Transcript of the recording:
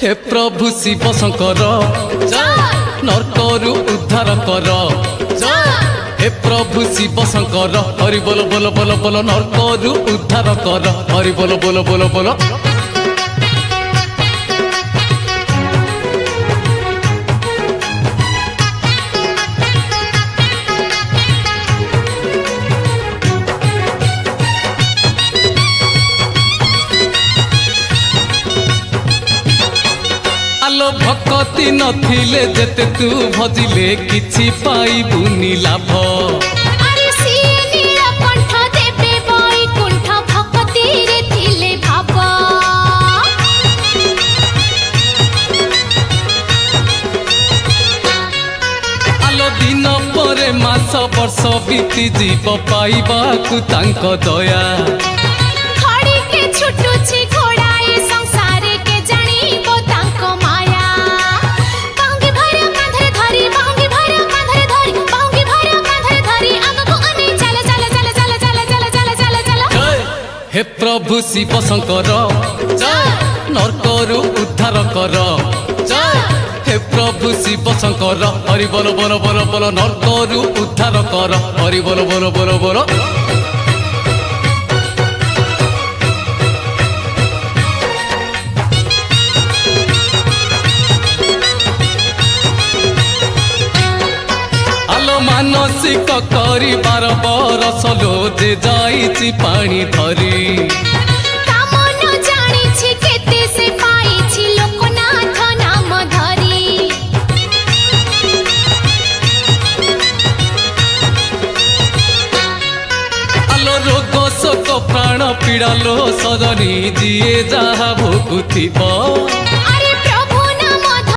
हे प्रभु शिव शंकर नरकरु उद्धार कर हे प्रभु शिव शंकर हरि बोल बोल बोल बोल नरकरु उद्धार कर हरि बोल बोल बोल बोल आलो भक्ति नथिले जेते तू भजिले किछि पाइबुनी लाभ अरे सिए नीलकंठ देबे बैकुंठ भक्ति रे थिले भाव आलो दिन परे मास वर्ष बीती जीव पाइबाकु तांक दया खड़ी के छुटुछि घोड़ाए संसार के जानिबो तांको माया बांगी भर कांधरे धरी बांगी भर कांधरे धरी बांगी भर कांधरे धरी आगको अने चल चल चल चल चल चल चल चल चल हे प्रभु शिव शंकर नरकरु उद्धार कर हे प्रभु शिव शंकर हरि बोल बोल बोल बोल नरकरु उद्धार कर हरि बोल बोल बोल बोल आलो मानसिक करी बार बरस लो जे जाइछि पानी धरी कामन जानिछि केते से पाइछि लोकनाथ नाम धरी आलो रोग शोक प्राण पीड़ा लो सजनी जिए जहा भोगुथिब